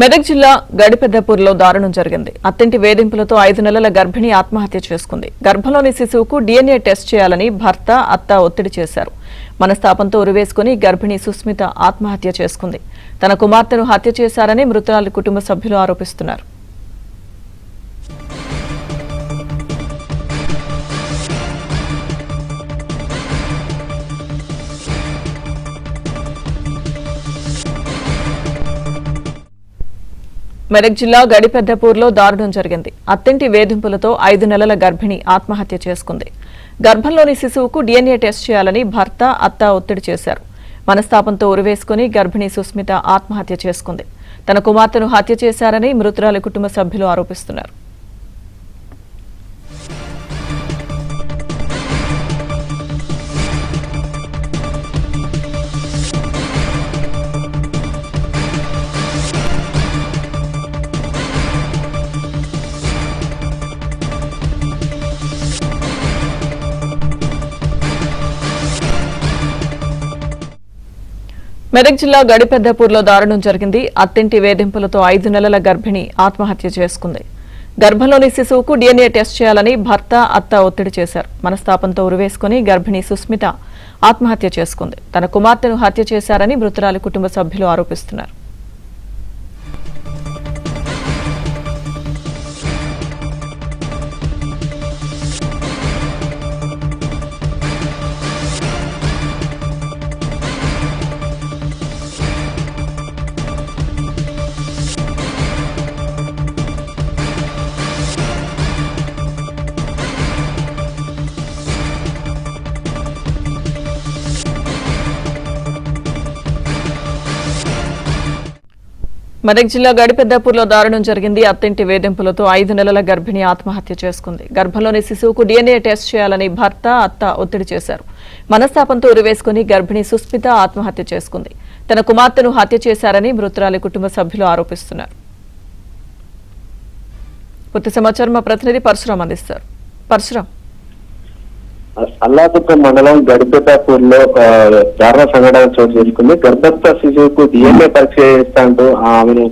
మెదక్ జిల్లా గడిపెద్దపూర్లో దారుణం జరిగింది. అత్తింటి వేధింపులతో 5 నెలల గర్భిణి ఆత్మహత్య చేసుకుంది. గర్భంలోని శిశువుకు DNA టెస్ట్ చేయాలని భర్త, అత్త ఒత్తిడి చేశారు. మనస్తాపంతో ఉరివేసుకుని గర్భిణి సుస్మిత ఆత్మహత్య చేసుకుంది. తన కుమార్తెను హత్య చేశారని మృతురాలి కుటుంబ సభ్యులు ఆరోపిస్తున్నారు. మెదక్ జిల్లా గడిపెద్దపూర్లో దారుణం జరిగింది. అత్తింటి వేధింపులతో 5 నెలల గర్భిణి ఆత్మహత్య చేసుకుంది. గర్భంలోని శిశువుకు DNA టెస్ట్ చేయాలని భర్త, అత్త ఒత్తిడి చేశారు. మనస్తాపంతో ఉరివేసుకుని గర్భిణి సుస్మిత ఆత్మహత్య చేసుకుంది. తన కుమార్తెను హత్య చేశారని మృతురాలి కుటుంబ సభ్యులు ఆరోపిస్తున్నారు. మెదక్ జిల్లా గడిపెద్దపూర్లో దారుణం జరిగింది. అత్తింటి వేధింపులతో 5 నెలల గర్భిణి ఆత్మహత్య చేసుకుంది. గర్భంలోని శిశువుకు DNA టెస్ట్ చేయాలని భర్త, అత్త ఒత్తిడి చేశారు. మనస్తాపంతో ఉరివేసుకుని గర్భిణి సుస్మిత ఆత్మహత్య చేసుకుంది. తన కుమార్తెను హత్య చేశారని మృతురాలి కుటుంబ సభ్యులు ఆరోపిస్తున్నారు. మెదక్ జిల్లా గడిపెద్దపూర్లో దారుణం జరిగింది. అత్తింటి వేధింపులతో 5 నెలల గర్భిణి ఆత్మహత్య చేసుకుంది. గర్భంలోని శిశువుకు DNA టెస్ట్ చేయాలని భర్త, అత్త ఒత్తిడి చేశారు. మనస్తాపంతో ఉరివేసుకుని గర్భిణి సుస్మిత ఆత్మహత్య చేసుకుంది. తన కుమార్తెను హత్య చేశారని మృతురాలి కుటుంబ సభ్యులు ఆరోపిస్తున్నారు. పూర్తి సమాచారం మా ప్రతినిధి పరశురాం అందిస్తారు. పరశురాం, అల్లాదుర్గం మండలం గడిపెద్దపూర్లో దారుణ సంఘటన చోటు చేసుకుంది. గర్భస్థ శిశువుకు DNA పరీక్ష చేస్తాంటూ ఆమెను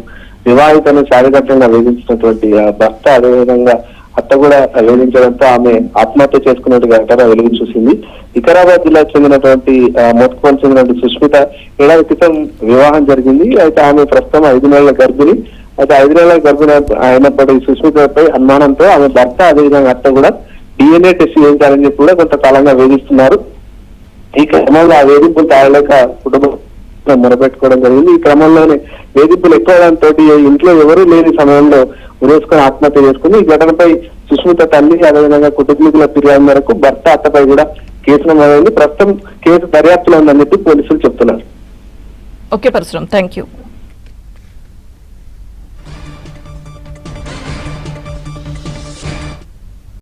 వివాహితను శారీరకంగా వేధించినటువంటి భర్త, అదేవిధంగా అత్త కూడా వేధించడంతో ఆమె ఆత్మహత్య చేసుకున్నట్టు ఘటన వెలుగు చూసింది. వికారాబాద్ జిల్లాకు చెందినటువంటి మోత్కోల్ చెందినటువంటి సుస్మిత ఏడాది క్రితం వివాహం జరిగింది. అయితే ఆమె ప్రస్తుతం 5 నెలల గర్భిణి. అయితే 5 నెలల గర్భిణి అయినప్పటికీ సుస్మితపై అనుమానంతో ఆమె భర్త, అదేవిధంగా అత్త కూడా DNA టెస్ట్ చేయించాలని చెప్పి కూడా కొంతకాలంగా వేధిస్తున్నారు. ఈ క్రమంలో ఆ వేధింపులు తాగలేక కుటుంబం మొరపెట్టుకోవడం జరిగింది. ఈ క్రమంలోనే వేధింపులు ఎక్కువడంతో ఇంట్లో ఎవరూ లేని సమయంలో ఉరేసుకొని ఆత్మహత్య చేసుకుని ఈ ఘటనపై సుస్మిత తల్లి, అదేవిధంగా కుటుంబీకుల ఫిర్యాదు మేరకు భర్త, అత్తపై కూడా కేసు నమోదైంది. ప్రస్తుతం కేసు దర్యాప్తులో ఉందని చెప్పి పోలీసులు చెప్తున్నారు. Okay Parashuram, thank you.